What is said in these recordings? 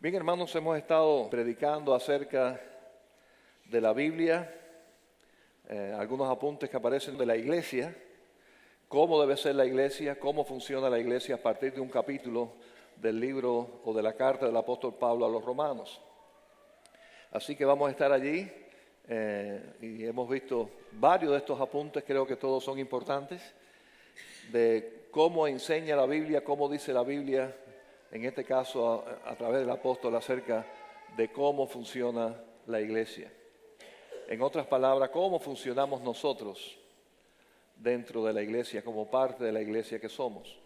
Bien, hermanos, hemos estado predicando acerca de la Biblia, algunos apuntes que aparecen de la iglesia, cómo debe ser la iglesia, cómo funciona la iglesia a partir de un capítulo del libro o de la carta del apóstol Pablo a los romanos. Así que vamos a estar allí y hemos visto varios de estos apuntes, creo que todos son importantes, de cómo enseña la Biblia, cómo dice la Biblia, en este caso a través del apóstol, acerca de cómo funciona la iglesia. En otras palabras, cómo funcionamos nosotros dentro de la iglesia, como parte de la iglesia que somos.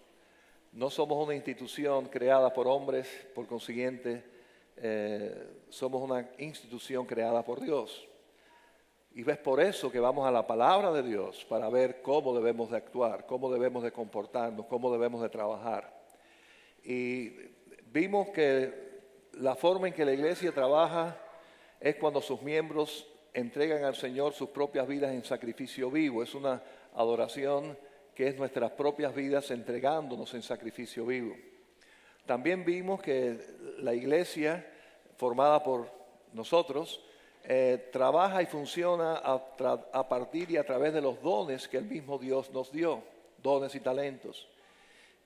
No somos una institución creada por hombres, por consiguiente, somos una institución creada por Dios. Y es por eso que vamos a la palabra de Dios para ver cómo debemos de actuar, cómo debemos de comportarnos, cómo debemos de trabajar. Y vimos que la forma en que la iglesia trabaja es cuando sus miembros entregan al Señor sus propias vidas en sacrificio vivo. Es una adoración que es nuestras propias vidas entregándonos en sacrificio vivo. También vimos que la iglesia, formada por nosotros, trabaja y funciona a partir y a través de los dones que el mismo Dios nos dio, dones y talentos.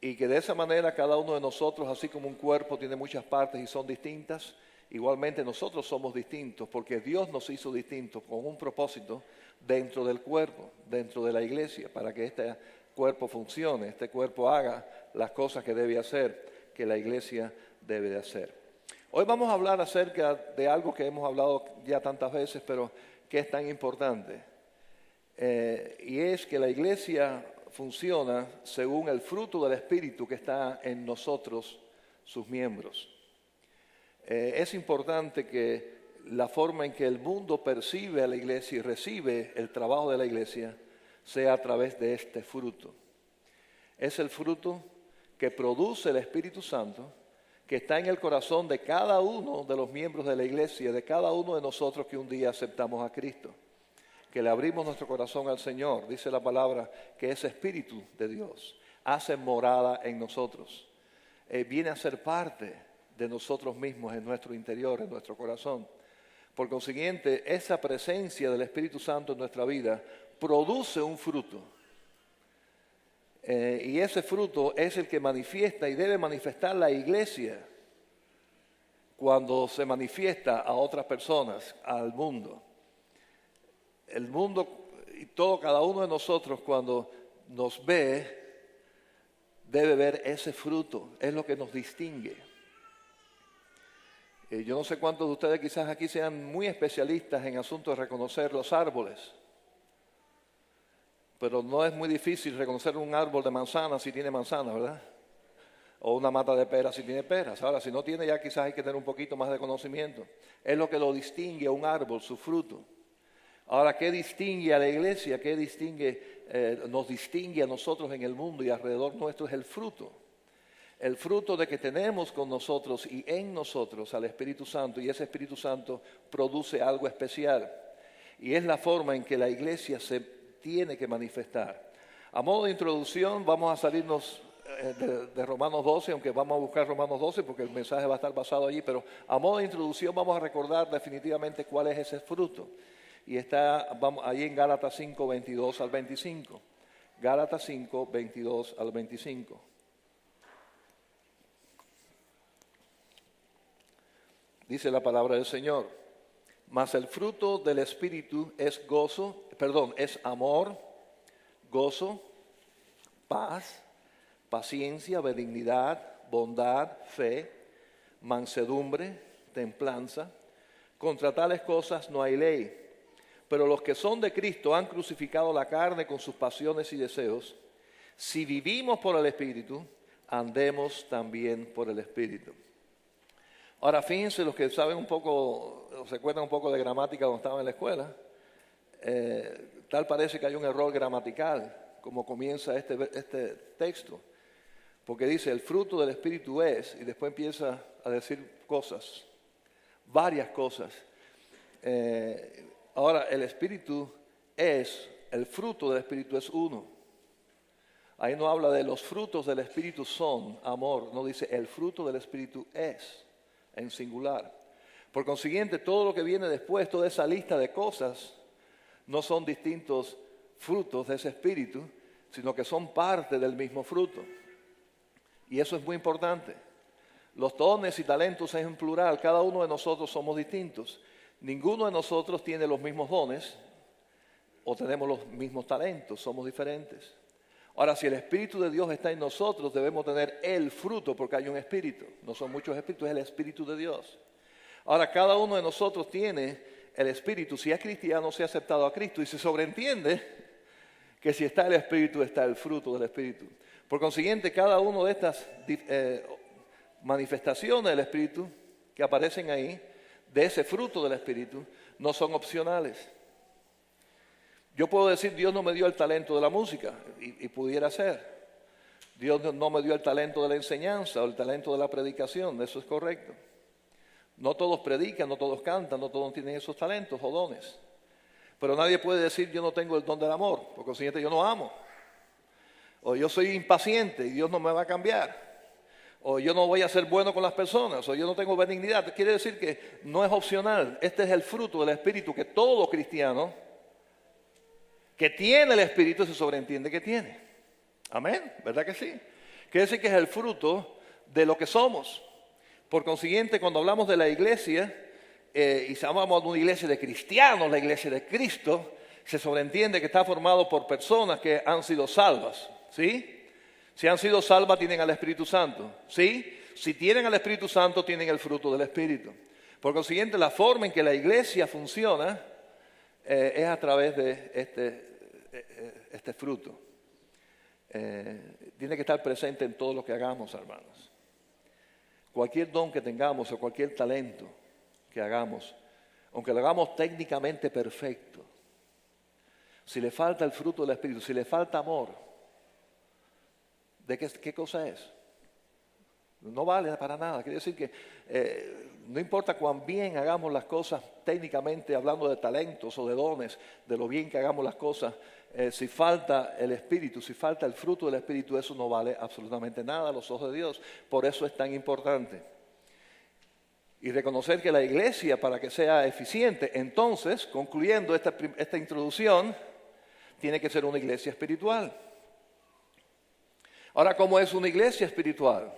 Y que de esa manera cada uno de nosotros, así como un cuerpo tiene muchas partes y son distintas, igualmente nosotros somos distintos porque Dios nos hizo distintos con un propósito dentro del cuerpo, dentro de la iglesia, para que este cuerpo funcione, este cuerpo haga las cosas que debe hacer, que la iglesia debe de hacer. Hoy vamos a hablar acerca de algo que hemos hablado ya tantas veces, pero que es tan importante. Y es que la iglesia funciona según el fruto del Espíritu que está en nosotros, sus miembros. Es importante que la forma en que el mundo percibe a la iglesia y recibe el trabajo de la iglesia sea a través de este fruto. Es el fruto que produce el Espíritu Santo, que está en el corazón de cada uno de los miembros de la iglesia, de cada uno de nosotros que un día aceptamos a Cristo, que le abrimos nuestro corazón al Señor. Dice la palabra que ese Espíritu de Dios hace morada en nosotros, viene a ser parte de nosotros mismos en nuestro interior, en nuestro corazón. Por consiguiente, esa presencia del Espíritu Santo en nuestra vida produce un fruto. Y ese fruto es el que manifiesta y debe manifestar la iglesia cuando se manifiesta a otras personas, al mundo. El mundo y cada uno de nosotros cuando nos ve, debe ver ese fruto, es lo que nos distingue. Yo no sé cuántos de ustedes quizás aquí sean muy especialistas en asuntos de reconocer los árboles, pero no es muy difícil reconocer un árbol de manzana si tiene manzanas, ¿verdad? O una mata de peras si tiene peras. Ahora, si no tiene, ya quizás hay que tener un poquito más de conocimiento. Es lo que lo distingue a un árbol, su fruto. Ahora, ¿qué distingue a la iglesia? ¿Qué nos distingue a nosotros en el mundo y alrededor nuestro? Es el fruto. El fruto de que tenemos con nosotros y en nosotros al Espíritu Santo, y ese Espíritu Santo produce algo especial. Y es la forma en que la iglesia se tiene que manifestar. A modo de introducción, vamos a salirnos de Romanos 12, aunque vamos a buscar Romanos 12 porque el mensaje va a estar basado allí, pero a modo de introducción vamos a recordar definitivamente cuál es ese fruto. Y está ahí en Gálatas 5, 22 al 25. Gálatas 5, 22 al 25. Dice la palabra del Señor: mas el fruto del Espíritu es es amor, gozo, paz, paciencia, benignidad, bondad, fe, mansedumbre, templanza. Contra tales cosas no hay ley. Pero los que son de Cristo han crucificado la carne con sus pasiones y deseos. Si vivimos por el Espíritu, andemos también por el Espíritu. Ahora, fíjense, los que saben un poco, o se cuentan un poco de gramática cuando estaban en la escuela, tal parece que hay un error gramatical, como comienza este texto. Porque dice, el fruto del Espíritu es, y después empieza a decir cosas, varias cosas. Ahora, el Espíritu el fruto del Espíritu es uno. Ahí no habla de los frutos del Espíritu son amor, no dice el fruto del Espíritu es en singular. Por consiguiente, todo lo que viene después, toda esa lista de cosas, no son distintos frutos de ese espíritu, sino que son parte del mismo fruto. Y eso es muy importante. Los dones y talentos es en plural, cada uno de nosotros somos distintos. Ninguno de nosotros tiene los mismos dones o tenemos los mismos talentos, somos diferentes. Ahora, si el Espíritu de Dios está en nosotros, debemos tener el fruto porque hay un Espíritu. No son muchos espíritus, es el Espíritu de Dios. Ahora, cada uno de nosotros tiene el Espíritu. Si es cristiano, se ha aceptado a Cristo y se sobreentiende que si está el Espíritu, está el fruto del Espíritu. Por consiguiente, cada una de estas manifestaciones del Espíritu que aparecen ahí, de ese fruto del Espíritu, no son opcionales. Yo puedo decir, Dios no me dio el talento de la música, y pudiera ser. Dios no me dio el talento de la enseñanza o el talento de la predicación, eso es correcto. No todos predican, no todos cantan, no todos tienen esos talentos o dones. Pero nadie puede decir, yo no tengo el don del amor, por consiguiente yo no amo. O yo soy impaciente y Dios no me va a cambiar. O yo no voy a ser bueno con las personas, o yo no tengo benignidad. Quiere decir que no es opcional. Este es el fruto del Espíritu que todo cristiano que tiene el Espíritu se sobreentiende que tiene. Amén, ¿verdad que sí? Quiere decir que es el fruto de lo que somos. Por consiguiente, cuando hablamos de la iglesia, y hablamos de una iglesia de cristianos, la iglesia de Cristo, se sobreentiende que está formado por personas que han sido salvas, ¿sí? Si han sido salvas, tienen al Espíritu Santo, ¿sí? Si tienen al Espíritu Santo, tienen el fruto del Espíritu. Por consiguiente, la forma en que la iglesia funciona es a través de este fruto. Tiene que estar presente en todo lo que hagamos, hermanos. Cualquier don que tengamos o cualquier talento que hagamos, aunque lo hagamos técnicamente perfecto, si le falta el fruto del Espíritu, si le falta amor, ¿de qué cosa es? No vale para nada. Quiere decir que no importa cuán bien hagamos las cosas técnicamente, hablando de talentos o de dones, de lo bien que hagamos las cosas, si falta el Espíritu, si falta el fruto del Espíritu, eso no vale absolutamente nada a los ojos de Dios. Por eso es tan importante. Y reconocer que la iglesia, para que sea eficiente, entonces, concluyendo esta introducción, tiene que ser una iglesia espiritual. Ahora, ¿cómo es una iglesia espiritual?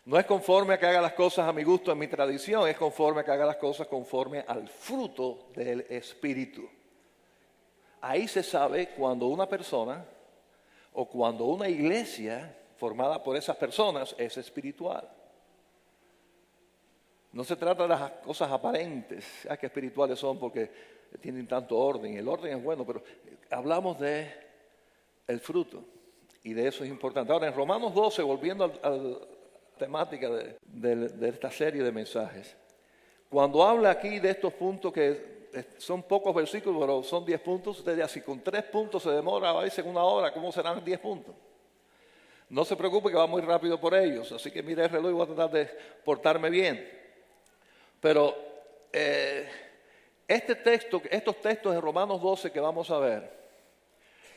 No es conforme a que haga las cosas a mi gusto, en mi tradición, es conforme a que haga las cosas conforme al fruto del Espíritu. Ahí se sabe cuando una persona o cuando una iglesia formada por esas personas es espiritual. No se trata de las cosas aparentes, que espirituales son porque tienen tanto orden. El orden es bueno, pero hablamos de el fruto y de eso es importante. Ahora, en Romanos 12, volviendo a la temática de esta serie de mensajes, cuando habla aquí de estos puntos que son pocos versículos, pero son 10 puntos, usted dice, si con 3 puntos se demora a veces una hora, ¿cómo serán 10 puntos? No se preocupe que va muy rápido por ellos, así que mire el reloj y voy a tratar de portarme bien. Pero estos textos de Romanos 12 que vamos a ver,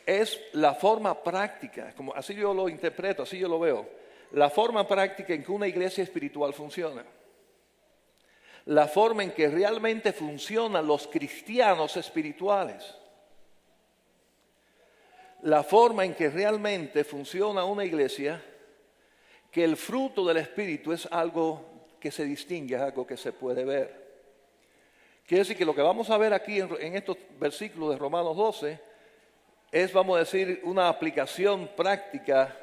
es la forma práctica, como así yo lo interpreto, así yo lo veo, la forma práctica en que una iglesia espiritual funciona. La forma en que realmente funcionan los cristianos espirituales. La forma en que realmente funciona una iglesia, que el fruto del Espíritu es algo que se distingue, es algo que se puede ver. Quiere decir que lo que vamos a ver aquí en estos versículos de Romanos 12 es, vamos a decir, una aplicación práctica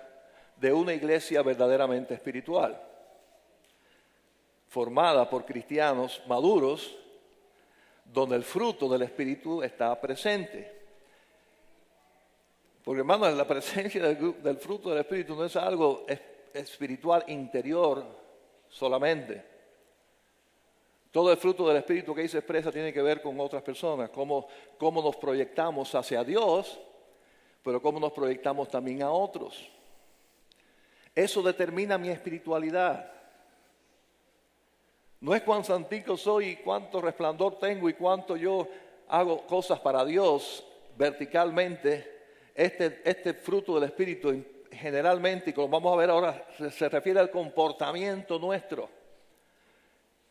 de una iglesia verdaderamente espiritual, formada por cristianos maduros, donde el fruto del Espíritu está presente. Porque, hermanos, la presencia del fruto del Espíritu no es algo espiritual interior solamente. Todo el fruto del Espíritu que ahí se expresa tiene que ver con otras personas, cómo nos proyectamos hacia Dios, pero cómo nos proyectamos también a otros. Eso determina mi espiritualidad. No es cuán santico soy y cuánto resplandor tengo y cuánto yo hago cosas para Dios verticalmente. Este fruto del Espíritu generalmente, y como vamos a ver ahora, se refiere al comportamiento nuestro.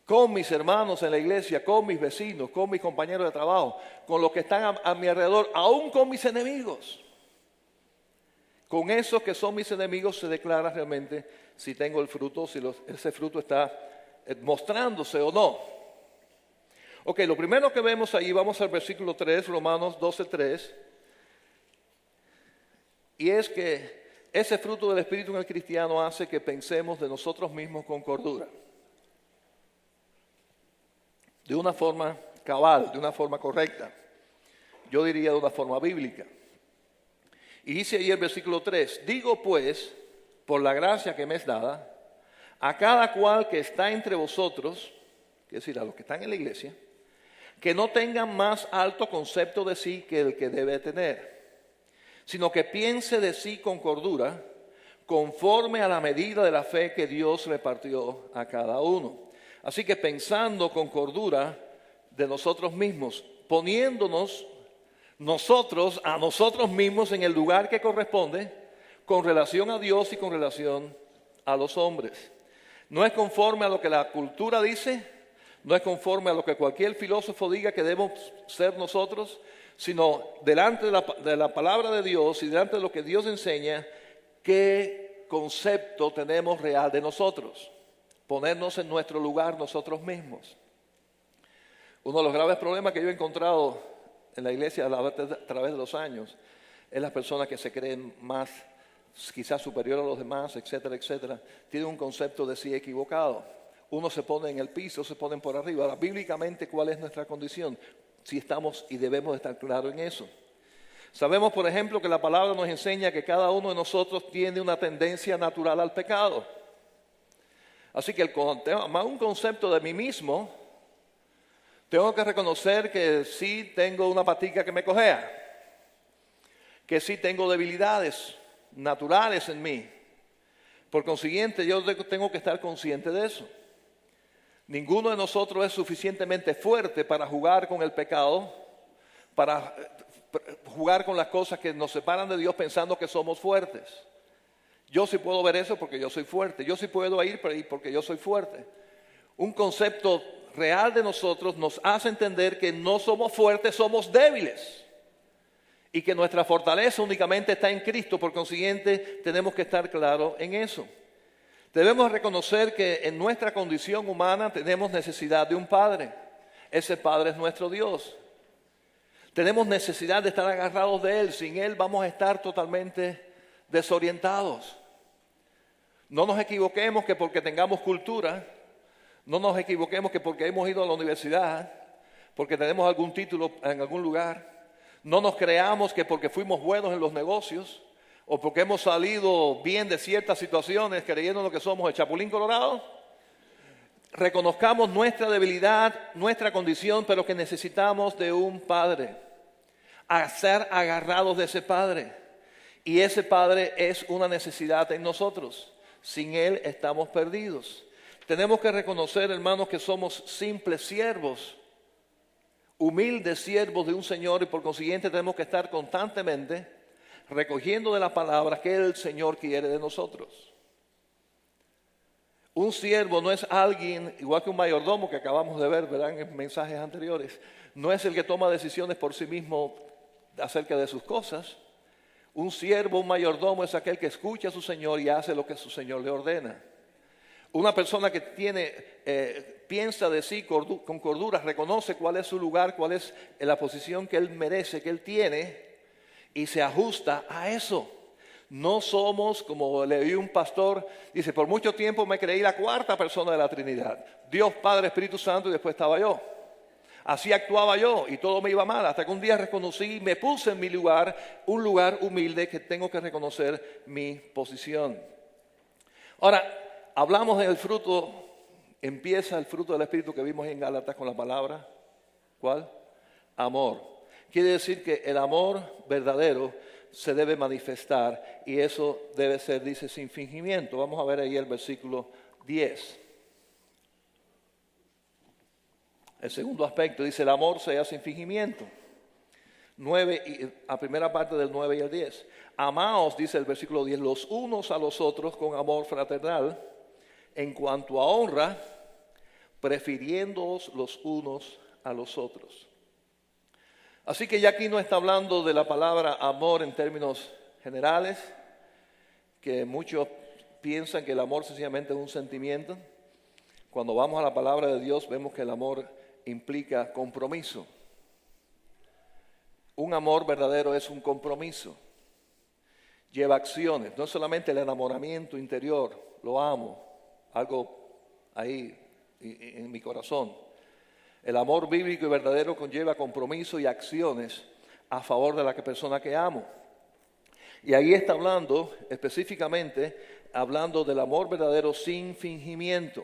con mis hermanos en la iglesia, con mis vecinos, con mis compañeros de trabajo, con los que están a mi alrededor, aún con mis enemigos. Con esos que son mis enemigos se declara realmente si tengo el fruto, si ese fruto está mostrándose o no. Ok, lo primero que vemos ahí, vamos al versículo 3, Romanos 12:3, y es que ese fruto del Espíritu en el cristiano hace que pensemos de nosotros mismos con cordura. De una forma cabal, de una forma correcta. Yo diría de una forma bíblica. Y dice ahí el versículo 3, digo pues, por la gracia que me es dada, a cada cual que está entre vosotros, es decir, a los que están en la iglesia, que no tengan más alto concepto de sí que el que debe tener, sino que piense de sí con cordura, conforme a la medida de la fe que Dios repartió a cada uno. Así que pensando con cordura de nosotros mismos, poniéndonos nosotros a nosotros mismos en el lugar que corresponde, con relación a Dios y con relación a los hombres. No es conforme a lo que la cultura dice, no es conforme a lo que cualquier filósofo diga que debemos ser nosotros, sino delante de la palabra de Dios y delante de lo que Dios enseña, qué concepto tenemos real de nosotros. Ponernos en nuestro lugar nosotros mismos. Uno de los graves problemas que yo he encontrado en la iglesia a través de los años es las personas que se creen más, quizás superior a los demás, etcétera, etcétera. Tienen un concepto de sí equivocado. Uno se pone en el piso, se ponen por arriba. Ahora, bíblicamente, ¿cuál es nuestra condición? Si estamos y debemos estar claros en eso. Sabemos, por ejemplo, que la palabra nos enseña que cada uno de nosotros tiene una tendencia natural al pecado. Así que más un concepto de mí mismo, tengo que reconocer que sí tengo una patica que me cojea, que sí tengo debilidades naturales en mí. Por consiguiente, yo tengo que estar consciente de eso. Ninguno de nosotros es suficientemente fuerte para jugar con el pecado, para jugar con las cosas que nos separan de Dios pensando que somos fuertes. Yo sí puedo ver eso porque yo soy fuerte. Yo sí puedo ir porque yo soy fuerte. Un concepto real de nosotros nos hace entender que no somos fuertes, somos débiles. Y que nuestra fortaleza únicamente está en Cristo. Por consiguiente, tenemos que estar claros en eso. Debemos reconocer que en nuestra condición humana tenemos necesidad de un Padre. Ese Padre es nuestro Dios. Tenemos necesidad de estar agarrados de Él. Sin Él vamos a estar totalmente desorientados. No nos equivoquemos que porque tengamos cultura, no nos equivoquemos que porque hemos ido a la universidad, porque tenemos algún título en algún lugar, no nos creamos que porque fuimos buenos en los negocios o porque hemos salido bien de ciertas situaciones creyendo que somos el Chapulín Colorado. Reconozcamos nuestra debilidad, nuestra condición, pero que necesitamos de un Padre, a ser agarrados de ese Padre. Y ese Padre es una necesidad en nosotros. Sin Él estamos perdidos. Tenemos que reconocer, hermanos, que somos simples siervos, humildes siervos de un Señor, y por consiguiente tenemos que estar constantemente recogiendo de la palabra que el Señor quiere de nosotros. Un siervo no es alguien, igual que un mayordomo que acabamos de ver, ¿verdad?, en mensajes anteriores, no es el que toma decisiones por sí mismo acerca de sus cosas. Un siervo, un mayordomo es aquel que escucha a su Señor y hace lo que su Señor le ordena. Una persona que piensa de sí con cordura, reconoce cuál es su lugar, cuál es la posición que él merece, que él tiene, y se ajusta a eso. No somos, como leí un pastor, dice, por mucho tiempo me creí la cuarta persona de la Trinidad. Dios, Padre, Espíritu Santo, y después estaba yo. Así actuaba yo y todo me iba mal, hasta que un día reconocí y me puse en mi lugar, un lugar humilde que tengo que reconocer mi posición. Ahora, hablamos del fruto, empieza el fruto del Espíritu que vimos en Gálatas con la palabra, ¿cuál? Amor. Quiere decir que el amor verdadero se debe manifestar y eso debe ser, dice, sin fingimiento. Vamos a ver ahí el versículo 10. El segundo aspecto dice, el amor sea sin fingimiento. 9, a primera parte del 9 y el 10. Amaos, dice el versículo 10, los unos a los otros con amor fraternal. En cuanto a honra, prefiriéndoos los unos a los otros. Así que ya aquí no está hablando de la palabra amor en términos generales, que muchos piensan que el amor sencillamente es un sentimiento. Cuando vamos a la palabra de Dios vemos que el amor implica compromiso. Un amor verdadero es un compromiso. Lleva acciones, no solamente el enamoramiento interior, lo amo, algo ahí en mi corazón. El amor bíblico y verdadero conlleva compromiso y acciones a favor de la persona que amo. Y ahí está hablando específicamente, hablando del amor verdadero sin fingimiento,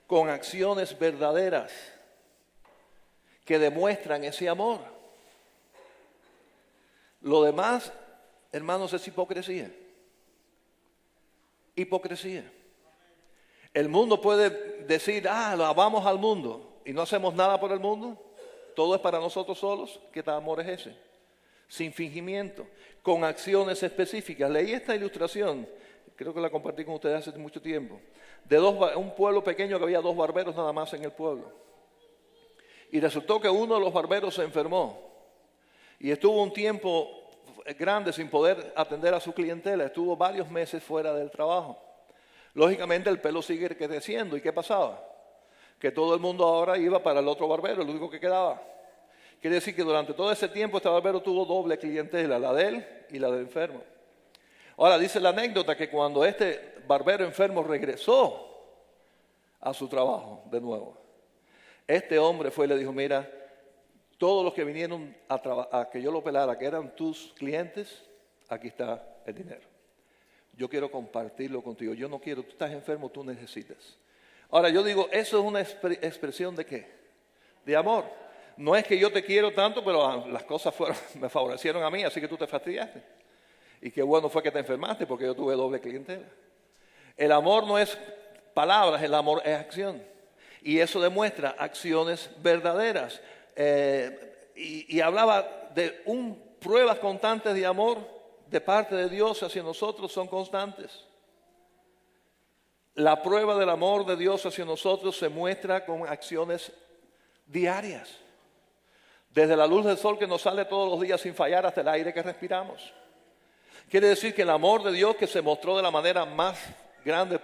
con acciones verdaderas que demuestran ese amor. Lo demás, hermanos, es hipocresía. Hipocresía. El mundo puede decir, lo amamos al mundo y no hacemos nada por el mundo. Todo es para nosotros solos. ¿Qué tal amor es ese? Sin fingimiento, con acciones específicas. Leí esta ilustración, creo que la compartí con ustedes hace mucho tiempo, de un pueblo pequeño que había 2 barberos nada más en el pueblo. Y resultó que uno de los barberos se enfermó y estuvo un tiempo grande sin poder atender a su clientela. Estuvo varios meses fuera del trabajo. Lógicamente el pelo sigue creciendo. ¿Y qué pasaba? Que todo el mundo ahora iba para el otro barbero, el único que quedaba. Quiere decir que durante todo ese tiempo este barbero tuvo doble clientela, la de él y la del enfermo. Ahora dice la anécdota que cuando este barbero enfermo regresó a su trabajo de nuevo, este hombre fue y le dijo, mira, todos los que vinieron a que yo lo pelara, que eran tus clientes, aquí está el dinero. Yo quiero compartirlo contigo. Yo no quiero, tú estás enfermo, tú necesitas. Ahora yo digo, eso es una expresión de ¿qué? De amor. No es que yo te quiero tanto, pero las cosas me favorecieron a mí, así que tú te fastidiaste. Y qué bueno fue que te enfermaste porque yo tuve doble clientela. El amor no es palabras, el amor es acción. Y eso demuestra acciones verdaderas. Y hablaba de pruebas constantes de amor de parte de Dios hacia nosotros son constantes. La prueba del amor de Dios hacia nosotros se muestra con acciones diarias. Desde la luz del sol que nos sale todos los días sin fallar hasta el aire que respiramos. Quiere decir que el amor de Dios que se mostró de la manera más grande,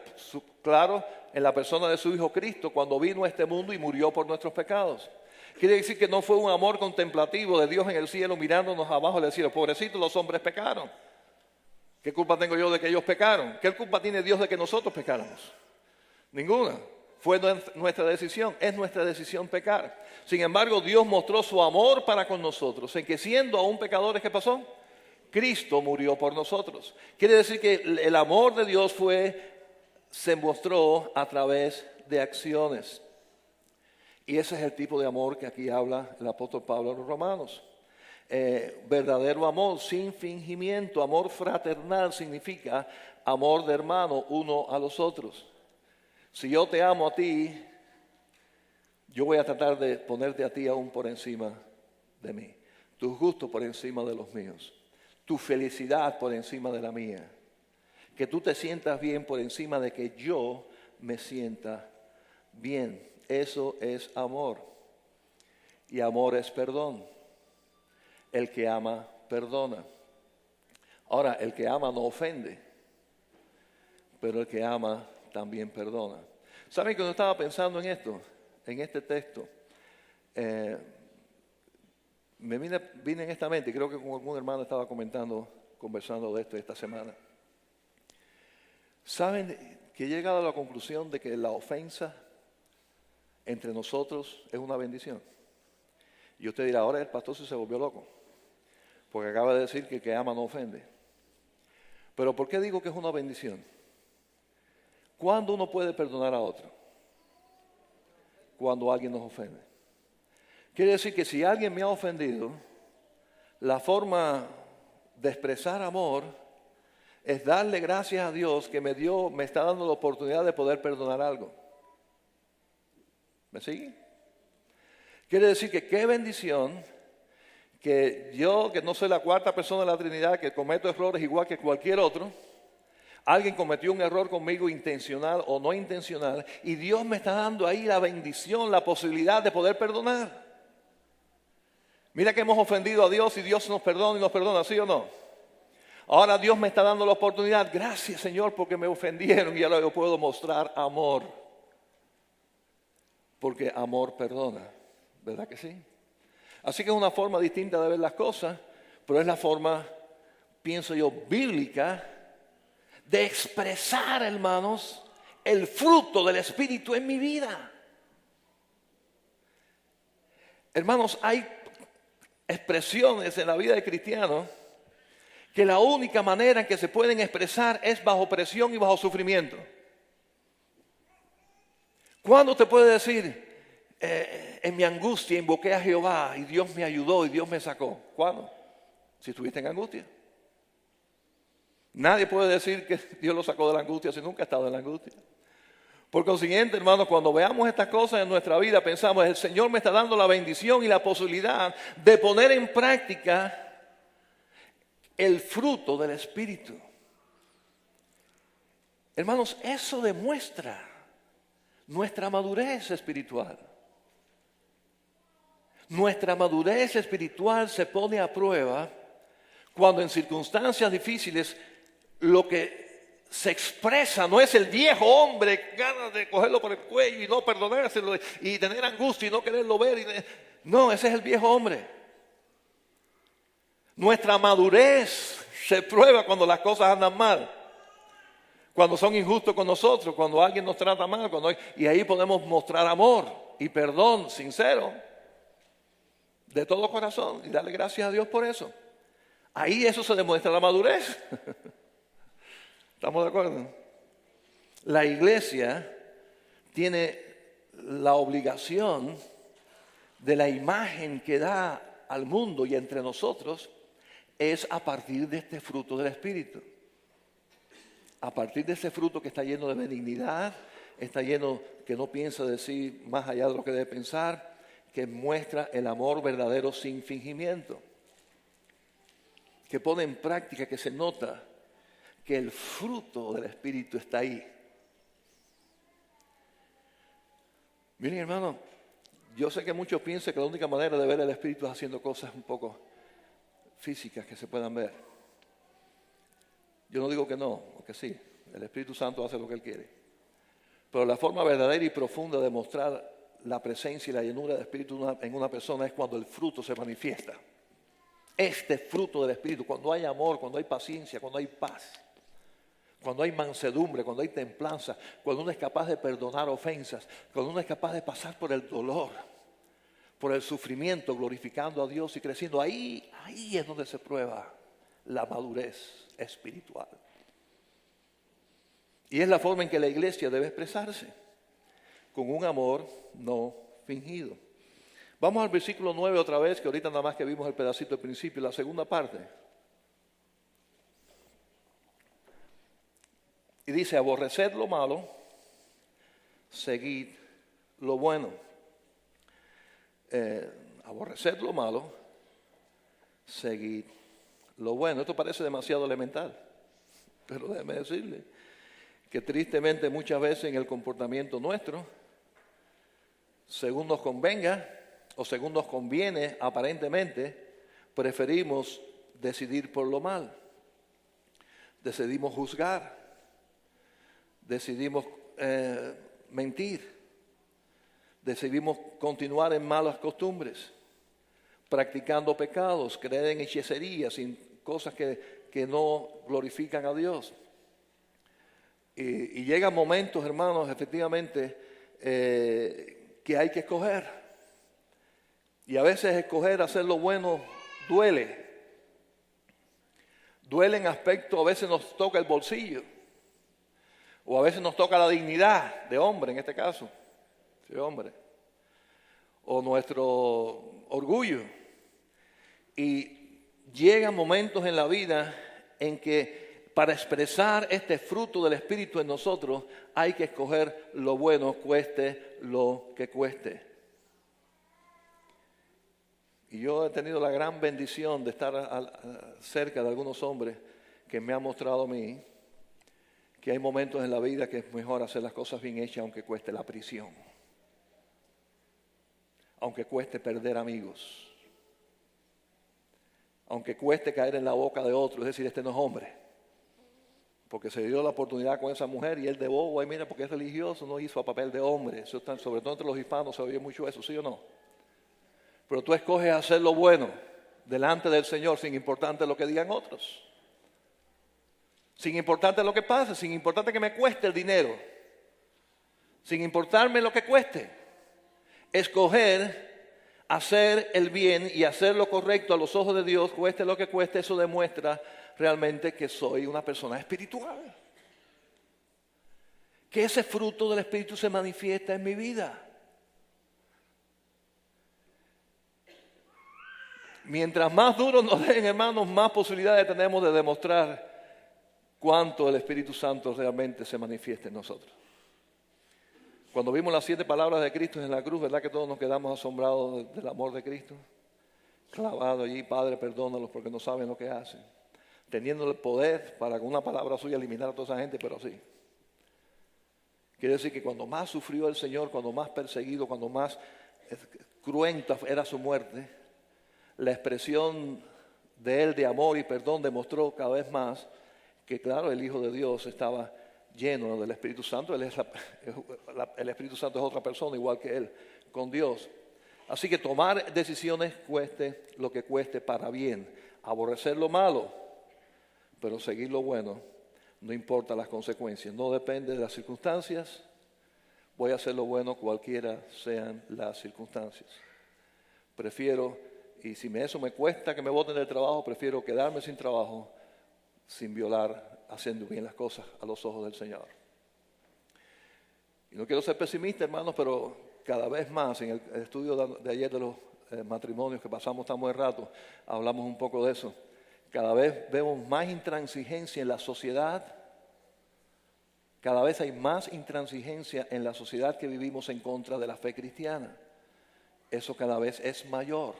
claro, en la persona de su Hijo Cristo cuando vino a este mundo y murió por nuestros pecados. Quiere decir que no fue un amor contemplativo de Dios en el cielo mirándonos abajo y decir, pobrecitos los hombres pecaron. ¿Qué culpa tengo yo de que ellos pecaron? ¿Qué culpa tiene Dios de que nosotros pecáramos? Ninguna. Fue nuestra decisión, es nuestra decisión pecar. Sin embargo, Dios mostró su amor para con nosotros, en que siendo aún pecadores, ¿qué pasó? Cristo murió por nosotros. Quiere decir que el amor de Dios se mostró a través de acciones. Y ese es el tipo de amor que aquí habla el apóstol Pablo a los romanos. Verdadero amor sin fingimiento, amor fraternal significa amor de hermano uno a los otros. Si yo te amo a ti, yo voy a tratar de ponerte a ti aún por encima de mí. Tus gustos por encima de los míos. Tu felicidad por encima de la mía. Que tú te sientas bien por encima de que yo me sienta bien. Eso es amor. Y amor es perdón. El que ama, perdona. Ahora, el que ama no ofende. Pero el que ama también perdona. ¿Saben que yo estaba pensando en esto? En este texto. Me vine en esta mente, y creo que con algún hermano estaba conversando de esto esta semana. ¿Saben que he llegado a la conclusión de que la ofensa entre nosotros es una bendición? Y usted dirá, ahora el pastor se volvió loco, porque acaba de decir que el que ama no ofende. Pero ¿por qué digo que es una bendición? ¿Cuándo uno puede perdonar a otro? Cuando alguien nos ofende. Quiere decir que si alguien me ha ofendido, la forma de expresar amor es darle gracias a Dios que me está dando la oportunidad de poder perdonar algo. ¿Me sigue? Quiere decir que qué bendición que yo, que no soy la cuarta persona de la Trinidad, que cometo errores igual que cualquier otro, Alguien cometió un error conmigo intencional o no intencional y Dios me está dando ahí la bendición, la posibilidad de poder perdonar. Mira que hemos ofendido a Dios y Dios nos perdona y nos perdona, ¿sí o no? Ahora Dios me está dando la oportunidad. Gracias, Señor, porque me ofendieron y ahora yo puedo mostrar amor. Porque amor perdona, ¿verdad que sí? Así que es una forma distinta de ver las cosas, pero es la forma, pienso yo, bíblica de expresar, hermanos, el fruto del Espíritu en mi vida. Hermanos, hay expresiones en la vida del cristiano que la única manera en que se pueden expresar es bajo presión y bajo sufrimiento. ¿Cuándo te puede decir, en mi angustia invoqué a Jehová y Dios me ayudó y Dios me sacó? ¿Cuándo? Si estuviste en angustia. Nadie puede decir que Dios lo sacó de la angustia si nunca ha estado en la angustia. Por consiguiente, hermanos, cuando veamos estas cosas en nuestra vida, pensamos, el Señor me está dando la bendición y la posibilidad de poner en práctica el fruto del Espíritu. Hermanos, eso demuestra nuestra madurez espiritual. Nuestra madurez espiritual se pone a prueba cuando en circunstancias difíciles lo que se expresa no es el viejo hombre, ganas de cogerlo por el cuello y no perdonárselo y tener angustia y no quererlo ver. No, ese es el viejo hombre. Nuestra madurez se prueba cuando las cosas andan mal, cuando son injustos con nosotros, cuando alguien nos trata mal, y ahí podemos mostrar amor y perdón sincero, de todo corazón, y darle gracias a Dios por eso. Ahí eso se demuestra la madurez. ¿Estamos de acuerdo? La iglesia tiene la obligación de la imagen que da al mundo y entre nosotros es a partir de este fruto del Espíritu. A partir de ese fruto que está lleno de benignidad, está lleno que no piensa decir más allá de lo que debe pensar, que muestra el amor verdadero sin fingimiento, que pone en práctica, que se nota que el fruto del Espíritu está ahí. Miren, hermano, yo sé que muchos piensan que la única manera de ver el Espíritu es haciendo cosas un poco físicas que se puedan ver. Yo no digo que no, o que sí. El Espíritu Santo hace lo que Él quiere. Pero la forma verdadera y profunda de mostrar la presencia y la llenura del Espíritu en una persona es cuando el fruto se manifiesta. Este fruto del Espíritu, cuando hay amor, cuando hay paciencia, cuando hay paz, cuando hay mansedumbre, cuando hay templanza, cuando uno es capaz de perdonar ofensas, cuando uno es capaz de pasar por el dolor, por el sufrimiento, glorificando a Dios y creciendo. Ahí es donde se prueba la madurez espiritual. Y es la forma en que la iglesia debe expresarse, con un amor no fingido. Vamos al versículo 9 otra vez, que ahorita nada más que vimos el pedacito del principio, la segunda parte. Y dice, aborreced lo malo, seguid lo bueno. Aborreced lo malo, seguid lo bueno. Esto parece demasiado elemental, pero déjeme decirle que tristemente muchas veces en el comportamiento nuestro, según nos convenga o según nos conviene aparentemente, preferimos decidir por lo mal. Decidimos juzgar, decidimos mentir, decidimos continuar en malas costumbres, practicando pecados, creer en hechicerías, en cosas que no glorifican a Dios. Y llegan momentos, hermanos, efectivamente, que hay que escoger. Y a veces escoger hacer lo bueno duele. Duele en aspecto, a veces nos toca el bolsillo. O a veces nos toca la dignidad de hombre, en este caso. Sí, hombre. O nuestro orgullo. Y llegan momentos en la vida en que para expresar este fruto del Espíritu en nosotros hay que escoger lo bueno, cueste lo que cueste. Y yo he tenido la gran bendición de estar cerca de algunos hombres que me han mostrado a mí que hay momentos en la vida que es mejor hacer las cosas bien hechas aunque cueste la prisión, aunque cueste perder amigos, aunque cueste caer en la boca de otro, es decir, este no es hombre, porque se dio la oportunidad con esa mujer y él de bobo, ay mira, porque es religioso, no hizo a papel de hombre. Eso está, sobre todo entre los hispanos se oye mucho eso, ¿sí o no? Pero tú escoges hacer lo bueno delante del Señor sin importarte lo que digan otros, sin importarte lo que pase, sin importarte que me cueste el dinero, sin importarme lo que cueste. Escoger hacer el bien y hacer lo correcto a los ojos de Dios, cueste lo que cueste, eso demuestra realmente que soy una persona espiritual. Que ese fruto del Espíritu se manifiesta en mi vida. Mientras más duro nos den, hermanos, más posibilidades tenemos de demostrar cuánto el Espíritu Santo realmente se manifiesta en nosotros. Cuando vimos las 7 palabras de Cristo en la cruz, ¿verdad que todos nos quedamos asombrados del amor de Cristo? Clavado allí, Padre, perdónalos porque no saben lo que hacen. Teniendo el poder para con una palabra suya eliminar a toda esa gente, pero sí. Quiere decir que cuando más sufrió el Señor, cuando más perseguido, cuando más cruenta era su muerte, la expresión de Él de amor y perdón demostró cada vez más que, claro, el Hijo de Dios estaba lleno del Espíritu Santo. El Espíritu Santo es otra persona igual que Él, con Dios. Así que tomar decisiones cueste lo que cueste para bien. Aborrecer lo malo, pero seguir lo bueno, no importa las consecuencias. No depende de las circunstancias. Voy a hacer lo bueno cualquiera sean las circunstancias. Prefiero, y si eso me cuesta que me boten del trabajo, prefiero quedarme sin trabajo, sin violar, haciendo bien las cosas a los ojos del Señor. Y no quiero ser pesimista, hermanos, pero cada vez más en el estudio de ayer de los matrimonios que pasamos tan buen rato, hablamos un poco de eso. Cada vez vemos más intransigencia en la sociedad. Cada vez hay más intransigencia en la sociedad que vivimos en contra de la fe cristiana. Eso cada vez es mayor.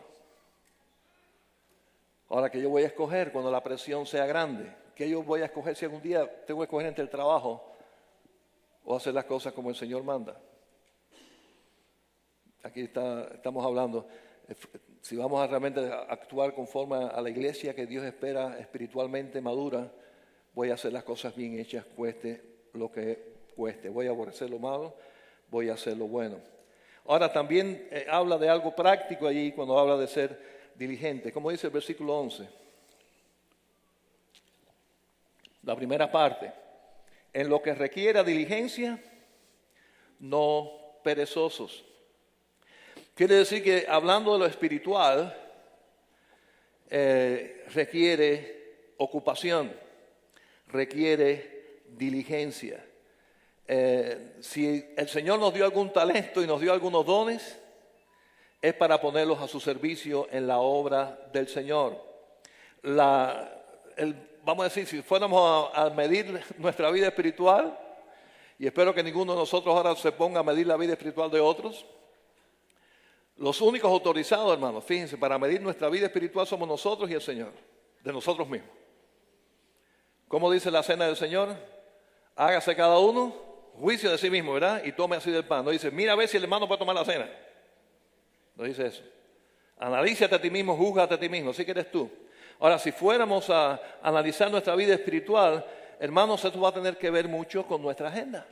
Ahora, ¿qué yo voy a escoger cuando la presión sea grande? ¿Qué yo voy a escoger si algún día tengo que escoger entre el trabajo o hacer las cosas como el Señor manda? Aquí estamos hablando, si vamos a realmente actuar conforme a la iglesia que Dios espera espiritualmente madura, voy a hacer las cosas bien hechas, cueste lo que cueste. Voy a aborrecer lo malo, voy a hacer lo bueno. Ahora también habla de algo práctico allí cuando habla de ser diligente. Como dice el versículo 11. La primera parte. En lo que requiera diligencia, no perezosos. Quiere decir que hablando de lo espiritual, requiere ocupación, requiere diligencia. Si el Señor nos dio algún talento y nos dio algunos dones, es para ponerlos a su servicio en la obra del Señor. Vamos a decir, si fuéramos a medir nuestra vida espiritual, y espero que ninguno de nosotros ahora se ponga a medir la vida espiritual de otros, los únicos autorizados, hermanos, fíjense, para medir nuestra vida espiritual somos nosotros y el Señor, de nosotros mismos. ¿Cómo dice la cena del Señor? Hágase cada uno juicio de sí mismo, ¿verdad? Y tome así del pan. No dice, mira a ver si el hermano puede tomar la cena. No dice eso. Analízate a ti mismo, júzgate a ti mismo, así que eres tú. Ahora, si fuéramos a analizar nuestra vida espiritual, hermanos, esto va a tener que ver mucho con nuestra agenda.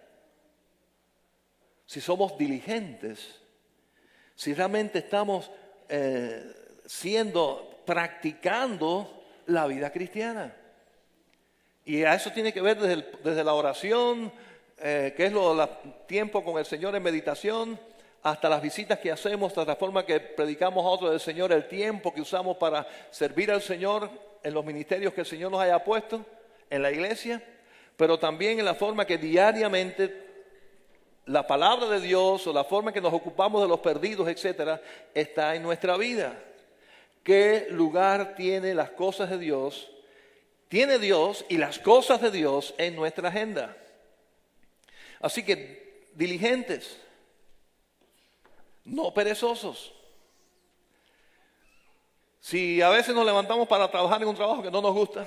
Si somos diligentes, si realmente estamos practicando la vida cristiana. Y a eso tiene que ver desde la oración, que es el tiempo con el Señor en meditación, hasta las visitas que hacemos, hasta la forma que predicamos a otros del Señor, el tiempo que usamos para servir al Señor en los ministerios que el Señor nos haya puesto en la iglesia, pero también en la forma que diariamente la palabra de Dios o la forma en que nos ocupamos de los perdidos, etcétera, está en nuestra vida. ¿Qué lugar tiene las cosas de Dios? Tiene Dios y las cosas de Dios en nuestra agenda. Así que diligentes, no perezosos. Si a veces nos levantamos para trabajar en un trabajo que no nos gusta,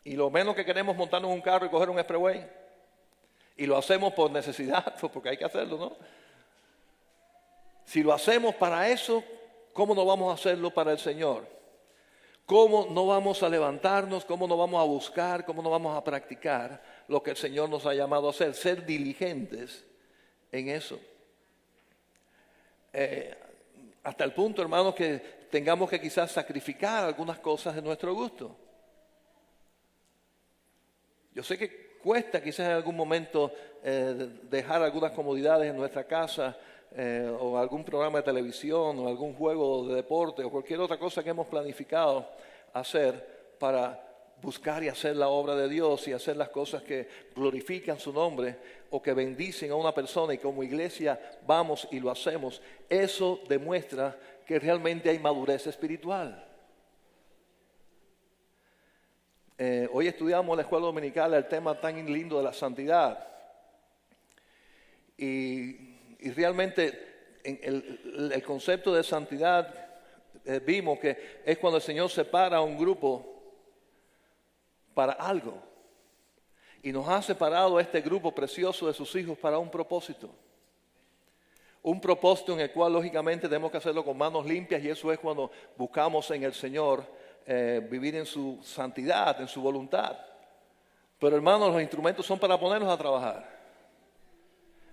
Y lo menos que queremos es montarnos en un carro y coger un expressway. Y lo hacemos por necesidad, pues porque hay que hacerlo, ¿no? Si lo hacemos para eso, ¿cómo no vamos a hacerlo para el Señor? ¿Cómo no vamos a levantarnos? ¿Cómo no vamos a buscar? ¿Cómo no vamos a practicar lo que el Señor nos ha llamado a hacer? Ser diligentes en eso. Hasta el punto, hermanos, que tengamos que quizás sacrificar algunas cosas de nuestro gusto. Yo sé que cuesta quizás en algún momento dejar algunas comodidades en nuestra casa, o algún programa de televisión, o algún juego de deporte, o cualquier otra cosa que hemos planificado hacer para buscar y hacer la obra de Dios y hacer las cosas que glorifican su nombre o que bendicen a una persona, y como iglesia vamos y lo hacemos. Eso demuestra que realmente hay madurez espiritual. Hoy estudiamos en la escuela dominical el tema tan lindo de la santidad. Y realmente en el concepto de santidad vimos que es cuando el Señor separa a un grupo para algo. Y nos ha separado a este grupo precioso de sus hijos para un propósito. Un propósito en el cual lógicamente tenemos que hacerlo con manos limpias, y eso es cuando buscamos en el Señor vivir en su santidad, en su voluntad. Pero hermanos, los instrumentos son para ponernos a trabajar.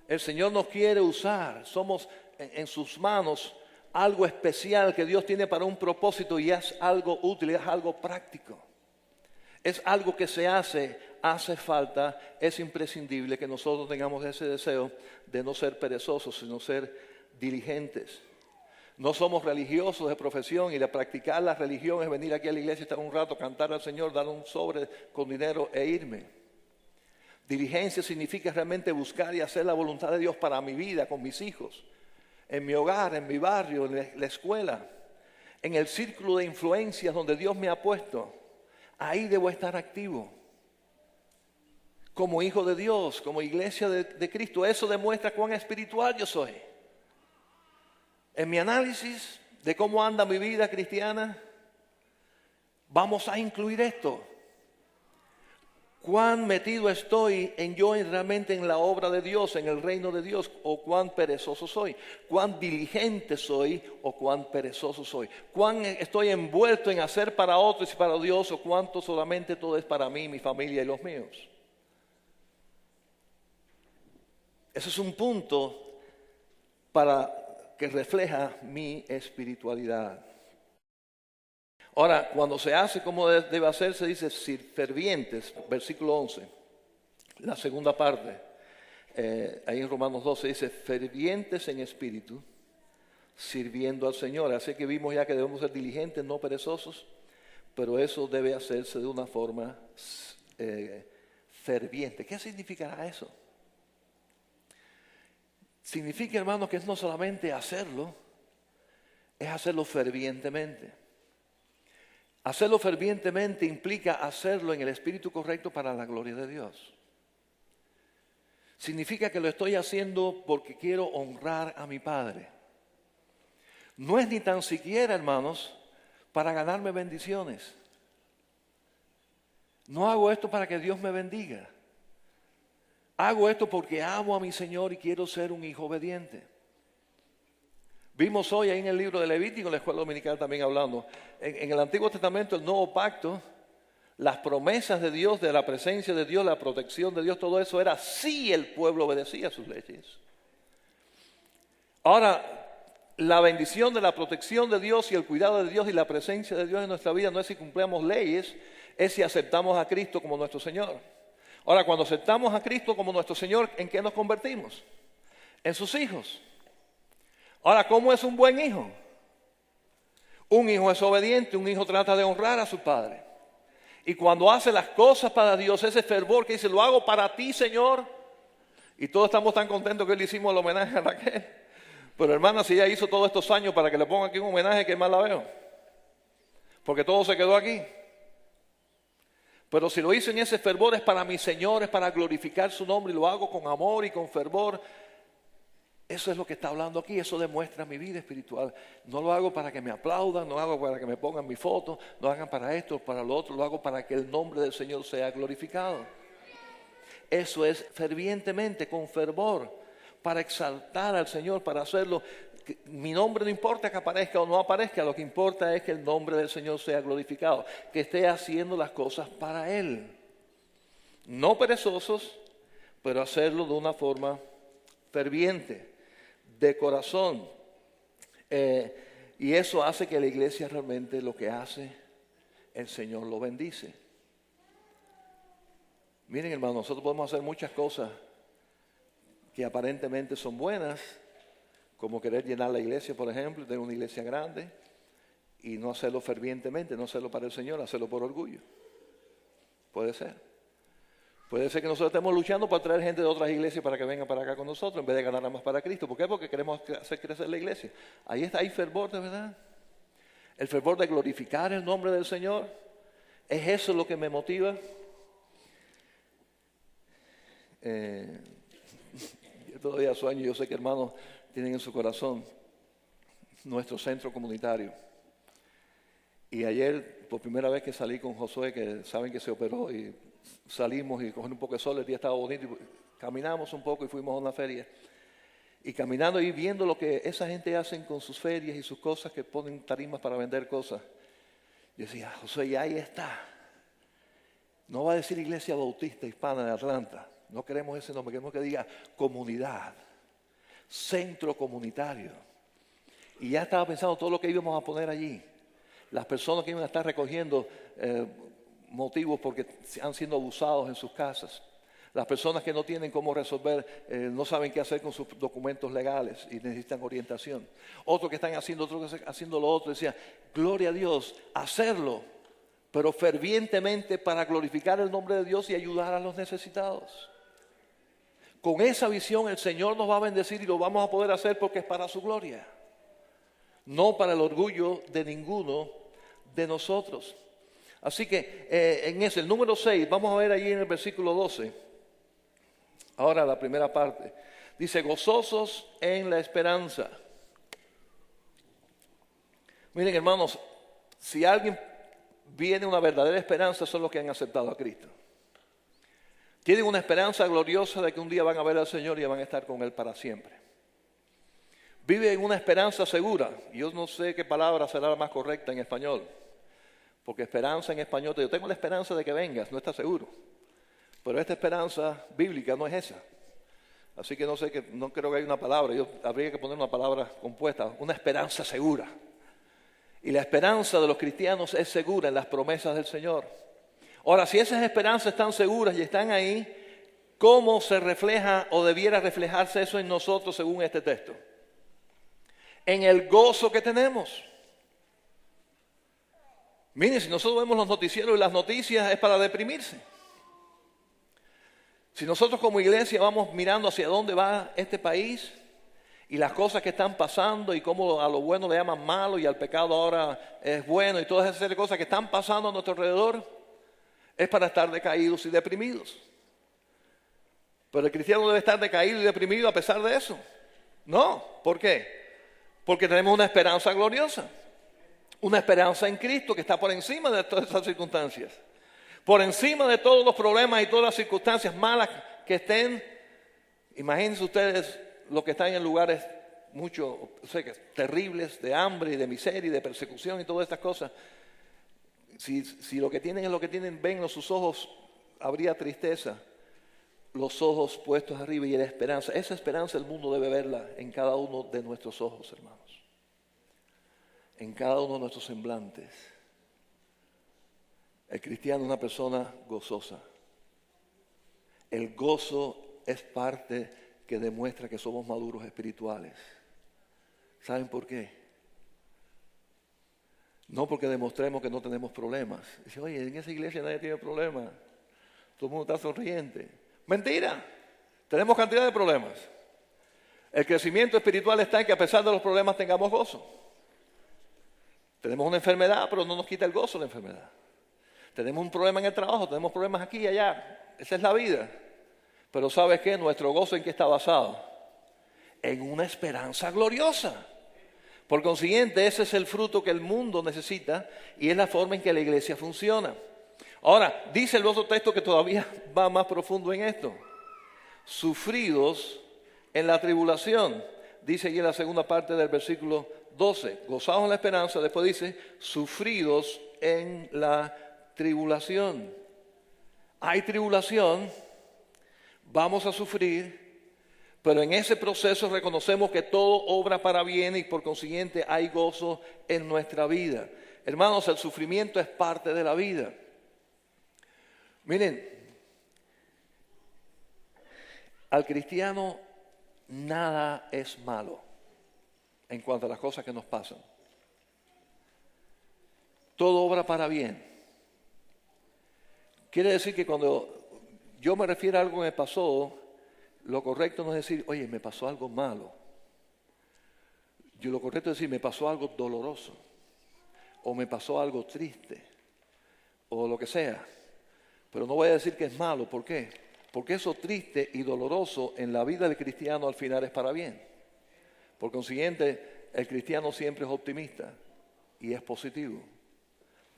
El Señor nos quiere usar, somos en sus manos algo especial que Dios tiene para un propósito, y es algo útil, es algo práctico. Es algo que se hace falta, es imprescindible que nosotros tengamos ese deseo de no ser perezosos, sino ser diligentes. No somos religiosos de profesión, y de practicar la religión es venir aquí a la iglesia, estar un rato, cantar al Señor, dar un sobre con dinero e irme. Diligencia significa realmente buscar y hacer la voluntad de Dios para mi vida, con mis hijos, en mi hogar, en mi barrio, en la escuela, en el círculo de influencias donde Dios me ha puesto. Ahí debo estar activo. Como hijo de Dios, como iglesia de Cristo. Eso demuestra cuán espiritual yo soy. En mi análisis de cómo anda mi vida cristiana, vamos a incluir esto. Cuán metido estoy realmente en la obra de Dios, en el reino de Dios, o cuán perezoso soy. Cuán diligente soy o cuán perezoso soy. Cuán estoy envuelto en hacer para otros y para Dios, o cuánto solamente todo es para mí, mi familia y los míos. Ese es un punto que refleja mi espiritualidad. Ahora, cuando se hace como debe hacerse, dice fervientes, versículo 11, la segunda parte, ahí en Romanos 12 dice fervientes en espíritu, sirviendo al Señor. Así que vimos ya que debemos ser diligentes, no perezosos, pero eso debe hacerse de una forma ferviente. ¿Qué significará eso? Significa, hermanos, que es no solamente hacerlo, es hacerlo fervientemente. Hacerlo fervientemente implica hacerlo en el espíritu correcto para la gloria de Dios. Significa que lo estoy haciendo porque quiero honrar a mi Padre. No es ni tan siquiera, hermanos, para ganarme bendiciones. No hago esto para que Dios me bendiga. Hago esto porque amo a mi Señor y quiero ser un hijo obediente. Vimos hoy ahí en el libro de Levítico, en la escuela dominical también hablando, en el Antiguo Testamento, el Nuevo Pacto, las promesas de Dios, de la presencia de Dios, la protección de Dios, todo eso era si el pueblo obedecía sus leyes. Ahora, la bendición de la protección de Dios y el cuidado de Dios y la presencia de Dios en nuestra vida no es si cumplimos leyes, es si aceptamos a Cristo como nuestro Señor. Ahora, cuando aceptamos a Cristo como nuestro Señor, ¿en qué nos convertimos? En sus hijos. Ahora, ¿cómo es un buen hijo? Un hijo es obediente, un hijo trata de honrar a su padre. Y cuando hace las cosas para Dios, ese fervor que dice, lo hago para ti, Señor. Y todos estamos tan contentos que le hicimos el homenaje a Raquel. Pero hermana, si ella hizo todos estos años para que le ponga aquí un homenaje, ¿qué más la veo? Porque todo se quedó aquí. Pero si lo hizo en ese fervor, es para mi Señor, es para glorificar su nombre, y lo hago con amor y con fervor. Eso es lo que está hablando aquí, eso demuestra mi vida espiritual. No lo hago para que me aplaudan, no lo hago para que me pongan mi foto, no hagan para esto, para lo otro, lo hago para que el nombre del Señor sea glorificado. Eso es fervientemente, con fervor, para exaltar al Señor, para hacerlo. Mi nombre no importa que aparezca o no aparezca, lo que importa es que el nombre del Señor sea glorificado, que esté haciendo las cosas para Él. No perezosos, pero hacerlo de una forma ferviente, de corazón. Y eso hace que la iglesia realmente lo que hace, el Señor lo bendice. Miren, hermanos, nosotros podemos hacer muchas cosas que aparentemente son buenas, como querer llenar la iglesia, por ejemplo, tener una iglesia grande, y no hacerlo fervientemente, no hacerlo para el Señor, hacerlo por orgullo. Puede ser. Puede ser que nosotros estemos luchando para traer gente de otras iglesias para que vengan para acá con nosotros, en vez de ganar más para Cristo. ¿Por qué? Porque queremos hacer crecer la iglesia. Ahí está, hay fervor de verdad. El fervor de glorificar el nombre del Señor. ¿Es eso lo que me motiva? Yo todavía sueño, yo sé que hermanos tienen en su corazón nuestro centro comunitario. Y ayer, por primera vez que salí con Josué, que saben que se operó, y salimos y cogimos un poco de sol, el día estaba bonito, y caminamos un poco y fuimos a una feria. Y caminando y viendo lo que esa gente hace con sus ferias y sus cosas, que ponen tarimas para vender cosas. Yo decía, Josué, y ahí está. No va a decir Iglesia Bautista Hispana de Atlanta. No queremos ese nombre, queremos que diga comunidad, centro comunitario. Y ya estaba pensando todo lo que íbamos a poner allí. Las personas que iban a estar recogiendo motivos porque han sido abusados en sus casas. Las personas que no tienen cómo resolver, no saben qué hacer con sus documentos legales y necesitan orientación. Otros que están haciendo, otros que están haciendo lo otro. Decía, gloria a Dios, hacerlo, pero fervientemente para glorificar el nombre de Dios y ayudar a los necesitados. Con esa visión el Señor nos va a bendecir y lo vamos a poder hacer porque es para su gloria. No para el orgullo de ninguno de nosotros. Así que en ese, el número 6, vamos a ver allí en el versículo 12. Ahora la primera parte. Dice, gozosos en la esperanza. Miren, hermanos, si alguien viene una verdadera esperanza, son los que han aceptado a Cristo. Tienen una esperanza gloriosa de que un día van a ver al Señor y van a estar con Él para siempre. Vive en una esperanza segura. Yo no sé qué palabra será la más correcta en español. Porque esperanza en español, yo tengo la esperanza de que vengas, no está seguro. Pero esta esperanza bíblica no es esa. Así que no creo que haya una palabra. Habría que poner una palabra compuesta. Una esperanza segura. Y la esperanza de los cristianos es segura en las promesas del Señor. Ahora, si esas esperanzas están seguras y están ahí, ¿cómo se refleja o debiera reflejarse eso en nosotros según este texto? En el gozo que tenemos. Miren, si nosotros vemos los noticieros y las noticias es para deprimirse. Si nosotros como iglesia vamos mirando hacia dónde va este país y las cosas que están pasando y cómo a lo bueno le llaman malo y al pecado ahora es bueno y todas esas cosas que están pasando a nuestro alrededor, es para estar decaídos y deprimidos. Pero el cristiano debe estar decaído y deprimido a pesar de eso. No, ¿por qué? Porque tenemos una esperanza gloriosa. Una esperanza en Cristo que está por encima de todas esas circunstancias. Por encima de todos los problemas y todas las circunstancias malas que estén. Imagínense ustedes los que están en lugares terribles de hambre y de miseria y de persecución y todas estas cosas. Si lo que tienen es lo que tienen, ven sus ojos, habría tristeza. Los ojos puestos arriba y la esperanza. Esa esperanza el mundo debe verla en cada uno de nuestros ojos, hermanos. En cada uno de nuestros semblantes. El cristiano es una persona gozosa. El gozo es parte que demuestra que somos maduros espirituales. ¿Saben por qué? No porque demostremos que no tenemos problemas. Dice, oye, en esa iglesia nadie tiene problemas. Todo el mundo está sonriente. Mentira. Tenemos cantidad de problemas. El crecimiento espiritual está en que a pesar de los problemas tengamos gozo. Tenemos una enfermedad, pero no nos quita el gozo la enfermedad. Tenemos un problema en el trabajo, tenemos problemas aquí y allá. Esa es la vida. Pero ¿sabes qué? Nuestro gozo, ¿en qué está basado? en una esperanza gloriosa. Por consiguiente, ese es el fruto que el mundo necesita y es la forma en que la iglesia funciona. Ahora, dice el otro texto que todavía va más profundo en esto. Sufridos en la tribulación. Dice allí en la segunda parte del versículo 12. Gozados en la esperanza. Después dice, sufridos en la tribulación. Hay tribulación, vamos a sufrir, pero en ese proceso reconocemos que todo obra para bien y por consiguiente hay gozo en nuestra vida. Hermanos, el sufrimiento es parte de la vida. Miren, al cristiano nada es malo en cuanto a las cosas que nos pasan. Todo obra para bien. Quiere decir que cuando yo me refiero a algo que me pasó, lo correcto no es decir, oye, me pasó algo malo. Lo correcto es decir, me pasó algo doloroso, o me pasó algo triste, o lo que sea. Pero no voy a decir que es malo. ¿Por qué? Porque eso triste y doloroso en la vida del cristiano al final es para bien. Por consiguiente, el cristiano siempre es optimista y es positivo.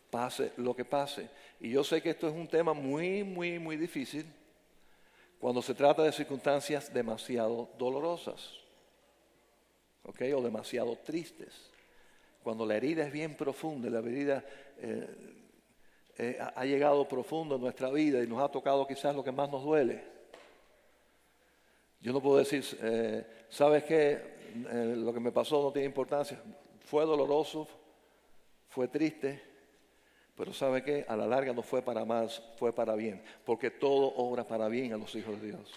Pase lo que pase. Y yo sé que esto es un tema muy, muy, muy difícil cuando se trata de circunstancias demasiado dolorosas, ¿ok? O demasiado tristes. Cuando la herida es bien profunda, la herida ha llegado profundo en nuestra vida y nos ha tocado quizás lo que más nos duele. Yo no puedo decir, ¿sabes qué? Lo que me pasó no tiene importancia. Fue doloroso, fue triste, pero ¿sabe qué? A la larga no fue para más, fue para bien. Porque todo obra para bien a los hijos de Dios.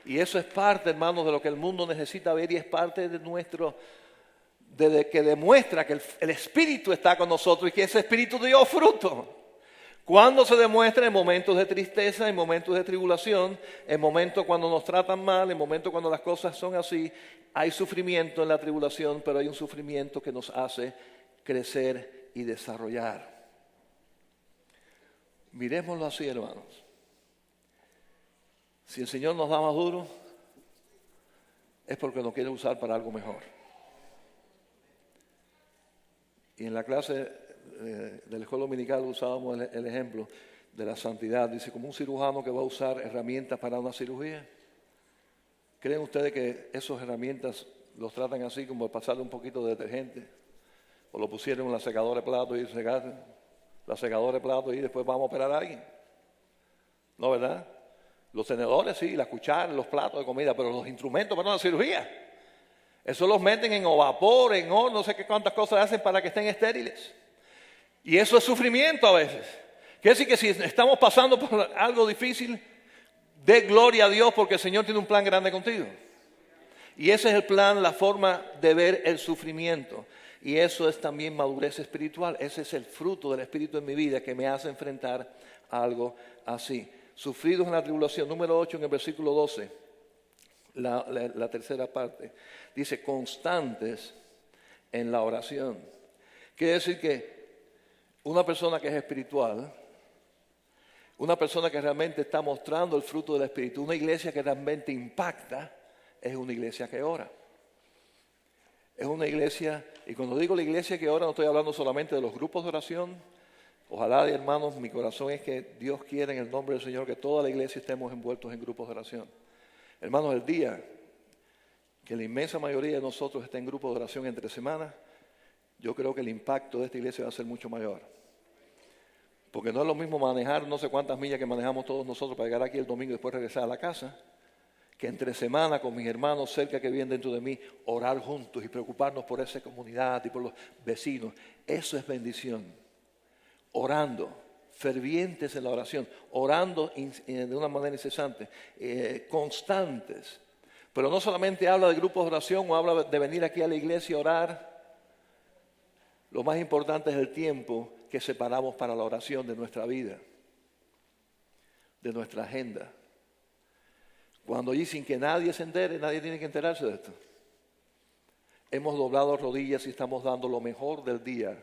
Y eso es parte, hermanos, de lo que el mundo necesita ver y es parte de nuestro, que demuestra que el Espíritu está con nosotros y que ese Espíritu dio fruto. ¿Cuándo se demuestra? En momentos de tristeza, en momentos de tribulación, en momentos cuando nos tratan mal, en momentos cuando las cosas son así. Hay sufrimiento en la tribulación, pero hay un sufrimiento que nos hace crecer y desarrollar. Miremoslo así, hermanos. Si el Señor nos da más duro, es porque nos quiere usar para algo mejor. Y en la clase de la escuela dominical usábamos el ejemplo de la santidad. Dice, como un cirujano que va a usar herramientas para una cirugía. ¿Creen ustedes que esas herramientas los tratan así como pasarle un poquito de detergente? O lo pusieron en la secadora de platos y secar la secadora de platos y después vamos a operar a alguien. ¿No, verdad? Los tenedores sí, las cucharas, los platos de comida, pero los instrumentos para una cirugía, eso los meten en vapor, en horno, no sé qué cuántas cosas hacen para que estén estériles. Y eso es sufrimiento a veces. Quiere decir que si estamos pasando por algo difícil, dé gloria a Dios porque el Señor tiene un plan grande contigo. Y ese es el plan, la forma de ver el sufrimiento. Y eso es también madurez espiritual. Ese es el fruto del Espíritu en mi vida que me hace enfrentar a algo así. Sufridos en la tribulación, número 8 en el versículo 12, la tercera parte. Dice, constantes en la oración. Quiere decir que una persona que es espiritual, una persona que realmente está mostrando el fruto del Espíritu, una iglesia que realmente impacta, es una iglesia que ora. Es una iglesia, y cuando digo la iglesia que ora, no estoy hablando solamente de los grupos de oración. Ojalá, hermanos, mi corazón es que Dios quiera en el nombre del Señor que toda la iglesia estemos envueltos en grupos de oración. Hermanos, el día que la inmensa mayoría de nosotros esté en grupos de oración entre semanas, yo creo que el impacto de esta iglesia va a ser mucho mayor. Porque no es lo mismo manejar no sé cuántas millas que manejamos todos nosotros para llegar aquí el domingo y después regresar a la casa, que entre semana con mis hermanos cerca que viven dentro de mí, orar juntos y preocuparnos por esa comunidad y por los vecinos. Eso es bendición. Orando, fervientes en la oración, orando de una manera incesante, constantes. Pero no solamente habla de grupos de oración o habla de venir aquí a la iglesia a orar. Lo más importante es el tiempo que separamos para la oración de nuestra vida, de nuestra agenda. Cuando dicen que nadie se entere, nadie tiene que enterarse de esto. Hemos doblado rodillas y estamos dando lo mejor del día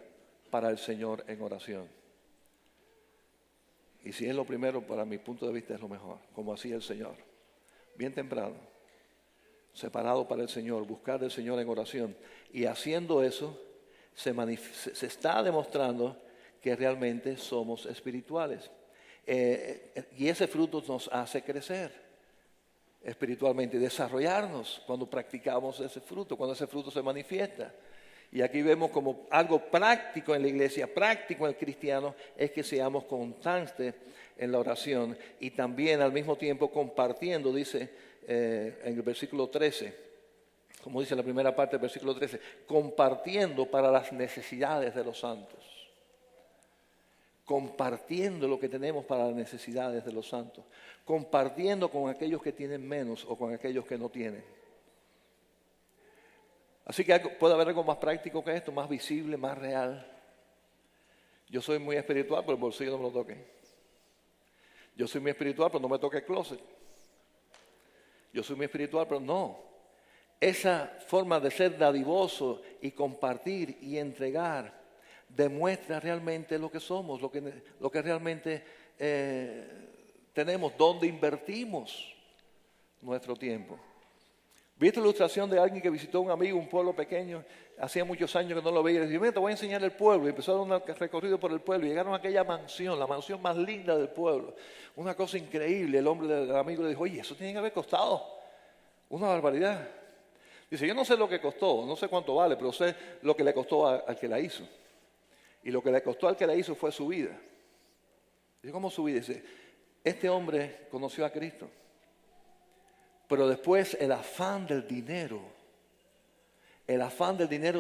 para el Señor en oración. Y si es lo primero, para mi punto de vista es lo mejor, como hacía el Señor. Bien temprano, separado para el Señor, buscar del Señor en oración. Y haciendo eso, se está demostrando que realmente somos espirituales. Y ese fruto nos hace crecer espiritualmente y desarrollarnos cuando practicamos ese fruto, cuando ese fruto se manifiesta. Y aquí vemos como algo práctico en la iglesia, práctico en el cristiano, es que seamos constantes en la oración y también al mismo tiempo compartiendo, dice en el versículo 13, como dice la primera parte del versículo 13, compartiendo para las necesidades de los santos. Compartiendo lo que tenemos para las necesidades de los santos. Compartiendo con aquellos que tienen menos o con aquellos que no tienen. Así que puede haber algo más práctico que esto, más visible, más real. Yo soy muy espiritual, pero el bolsillo no me lo toque. Yo soy muy espiritual, pero no me toque el closet. Yo soy muy espiritual, pero no. Esa forma de ser dadivoso y compartir y entregar demuestra realmente lo que somos, lo que realmente tenemos, dónde invertimos nuestro tiempo. ¿Viste la ilustración de alguien que visitó a un amigo, un pueblo pequeño? Hacía muchos años que no lo veía. Y le dijo, mira, te voy a enseñar el pueblo. Y empezaron un recorrido por el pueblo. Y llegaron a aquella mansión, la mansión más linda del pueblo. Una cosa increíble. El hombre del amigo le dijo, oye, eso tiene que haber costado una barbaridad. Dice, yo no sé lo que costó, no sé cuánto vale, pero sé lo que le costó al que la hizo. Y lo que le costó al que la hizo fue su vida. Dice, ¿cómo su vida? Dice, este hombre conoció a Cristo. Pero después el afán del dinero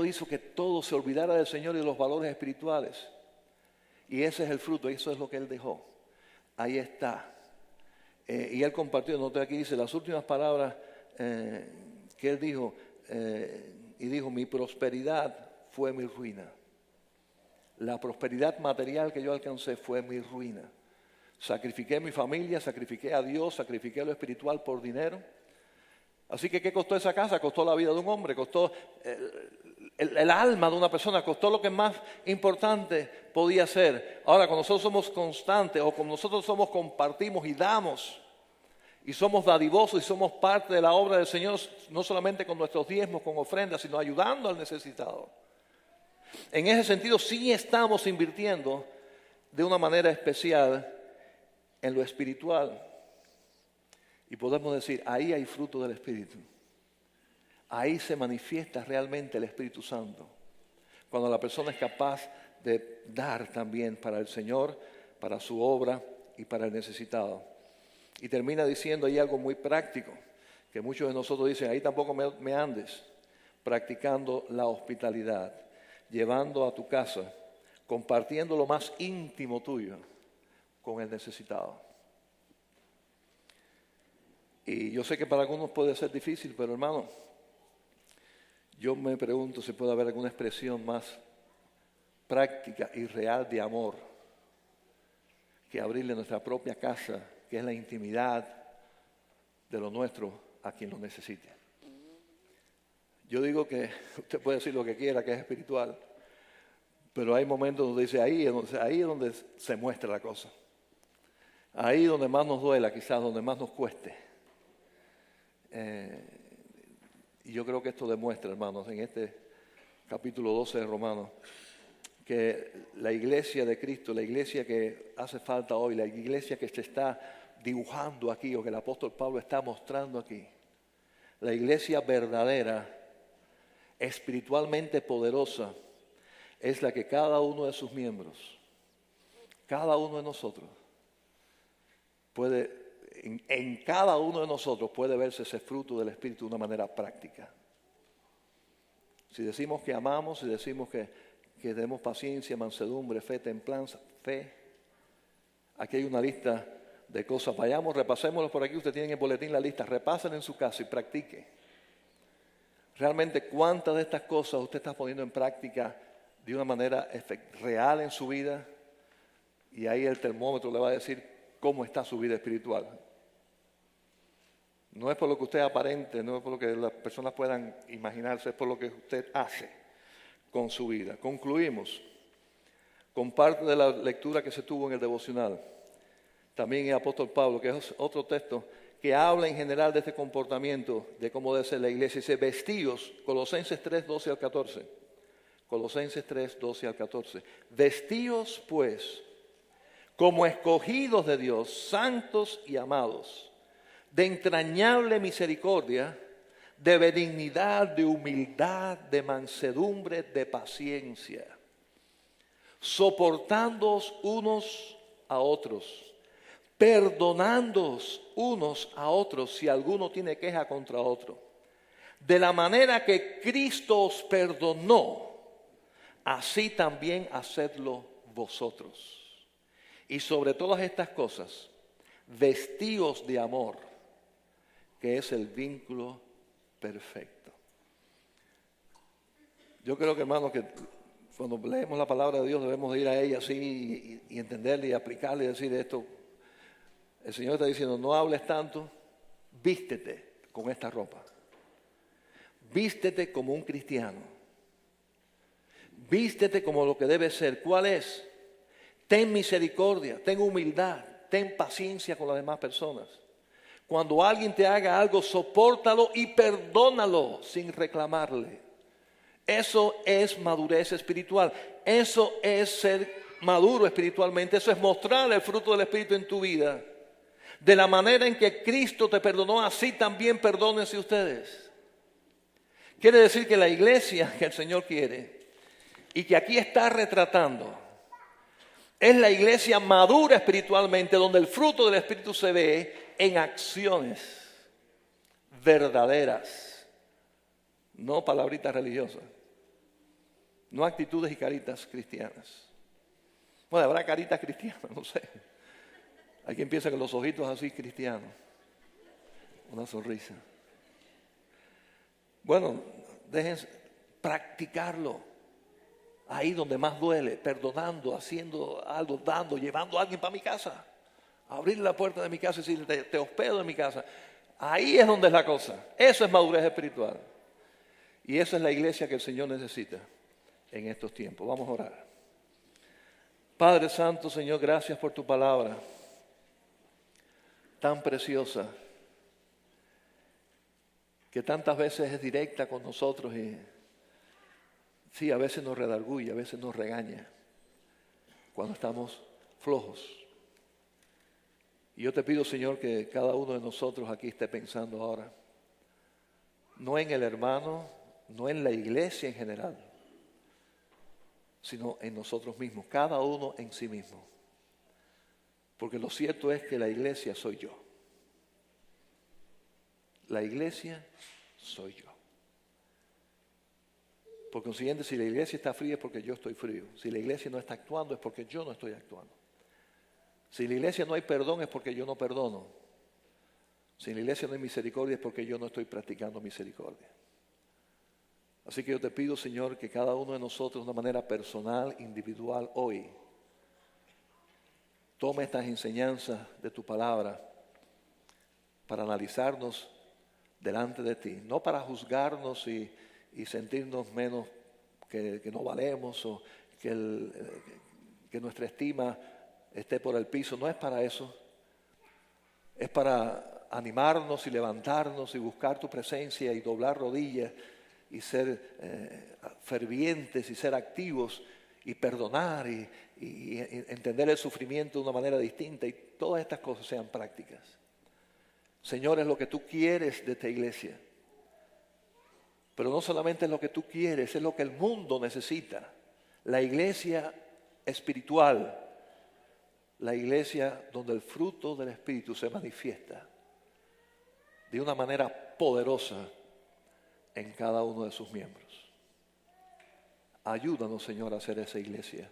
hizo que todo se olvidara del Señor y de los valores espirituales. Y ese es el fruto, y eso es lo que Él dejó. Ahí está. Y Él compartió, noté aquí, dice las últimas palabras que Él dijo, y dijo, mi prosperidad fue mi ruina. La prosperidad material que yo alcancé fue mi ruina. Sacrifiqué mi familia, sacrifiqué a Dios, sacrifiqué lo espiritual por dinero. Así que, ¿qué costó esa casa? Costó la vida de un hombre, costó el alma de una persona, costó lo que más importante podía ser. Ahora, cuando nosotros somos constantes o cuando nosotros compartimos y damos, y somos dadivosos y somos parte de la obra del Señor, no solamente con nuestros diezmos, con ofrendas, sino ayudando al necesitado. En ese sentido, sí estamos invirtiendo de una manera especial en lo espiritual. Y podemos decir, ahí hay fruto del Espíritu. Ahí se manifiesta realmente el Espíritu Santo. Cuando la persona es capaz de dar también para el Señor, para su obra y para el necesitado. Y termina diciendo ahí algo muy práctico, que muchos de nosotros dicen, ahí tampoco me andes, practicando la hospitalidad, llevando a tu casa, compartiendo lo más íntimo tuyo con el necesitado. Y yo sé que para algunos puede ser difícil, pero hermano, yo me pregunto si puede haber alguna expresión más práctica y real de amor que abrirle nuestra propia casa, que es la intimidad de lo nuestro a quien lo necesite. Yo digo que usted puede decir lo que quiera, que es espiritual, pero hay momentos donde dice ahí es donde se muestra la cosa. Ahí donde más nos duela, quizás donde más nos cueste. Y yo creo que esto demuestra, hermanos, en este capítulo 12 de Romanos, que la iglesia de Cristo, la iglesia que hace falta hoy, la iglesia que se está dibujando aquí o que el apóstol Pablo está mostrando aquí, la iglesia verdadera, espiritualmente poderosa, es la que cada uno de sus miembros, cada uno de nosotros puede, en cada uno de nosotros puede verse ese fruto del Espíritu de una manera práctica. Si decimos que amamos, si decimos que tenemos paciencia, mansedumbre, fe, templanza, fe, aquí hay una lista de cosas. Vayamos, repasémoslo por aquí. Usted tiene en el boletín la lista, repasen en su casa y practique. Realmente, ¿cuántas de estas cosas usted está poniendo en práctica de una manera real en su vida? Y ahí el termómetro le va a decir cómo está su vida espiritual. No es por lo que usted aparente, no es por lo que las personas puedan imaginarse, es por lo que usted hace con su vida. Concluimos con parte de la lectura que se tuvo en el devocional. También el apóstol Pablo, que es otro texto que habla en general de este comportamiento, de cómo debe ser la iglesia. Dice, vestíos, Colosenses 3, 12 al 14. Colosenses 3, 12 al 14. Vestíos pues, como escogidos de Dios, santos y amados, de entrañable misericordia, de benignidad, de humildad, de mansedumbre, de paciencia, soportándoos unos a otros, perdonándoos unos a otros si alguno tiene queja contra otro. De la manera que Cristo os perdonó, así también hacedlo vosotros. Y sobre todas estas cosas, vestíos de amor, que es el vínculo perfecto. Yo creo que, hermanos, que cuando leemos la palabra de Dios debemos ir a ella así y entenderla y aplicarla y decir esto. El Señor está diciendo, no hables tanto, vístete con esta ropa. Vístete como un cristiano. Vístete como lo que debe ser. ¿Cuál es? Ten misericordia, ten humildad, ten paciencia con las demás personas. Cuando alguien te haga algo, sopórtalo y perdónalo sin reclamarle. Eso es madurez espiritual. Eso es ser maduro espiritualmente. Eso es mostrar el fruto del Espíritu en tu vida. De la manera en que Cristo te perdonó, así también perdónense ustedes. Quiere decir que la iglesia que el Señor quiere y que aquí está retratando es la iglesia madura espiritualmente, donde el fruto del Espíritu se ve en acciones verdaderas, no palabritas religiosas, no actitudes y caritas cristianas. Bueno, habrá caritas cristianas, no sé. Hay quien piensa que los ojitos así cristianos, una sonrisa. Bueno, déjense practicarlo. Ahí donde más duele, perdonando, haciendo algo, dando, llevando a alguien para mi casa. Abrir la puerta de mi casa y decirle, te hospedo en mi casa. Ahí es donde es la cosa. Eso es madurez espiritual. Y esa es la iglesia que el Señor necesita en estos tiempos. Vamos a orar. Padre Santo, Señor, gracias por tu palabra tan preciosa, que tantas veces es directa con nosotros y sí, a veces nos redarguye, a veces nos regaña cuando estamos flojos. Y yo te pido, Señor, que cada uno de nosotros aquí esté pensando ahora, no en el hermano, no en la iglesia en general, sino en nosotros mismos, cada uno en sí mismo. Porque lo cierto es que la iglesia soy yo. La iglesia soy yo. Por consiguiente, si la iglesia está fría es porque yo estoy frío. Si la iglesia no está actuando es porque yo no estoy actuando. Si en la iglesia no hay perdón es porque yo no perdono. Si en la iglesia no hay misericordia es porque yo no estoy practicando misericordia. Así que yo te pido, Señor, que cada uno de nosotros de una manera personal, individual, hoy, tome estas enseñanzas de tu palabra para analizarnos delante de ti. No para juzgarnos y sentirnos menos que no valemos o que nuestra estima esté por el piso. No es para eso. Es para animarnos y levantarnos y buscar tu presencia y doblar rodillas y ser fervientes y ser activos y perdonar y entender el sufrimiento de una manera distinta y todas estas cosas sean prácticas. Señor, es lo que tú quieres de esta iglesia. Pero no solamente es lo que tú quieres, es lo que el mundo necesita. La iglesia espiritual, la iglesia donde el fruto del Espíritu se manifiesta de una manera poderosa en cada uno de sus miembros. Ayúdanos, Señor, a hacer esa iglesia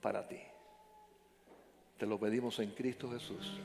para ti. Te lo pedimos en Cristo Jesús.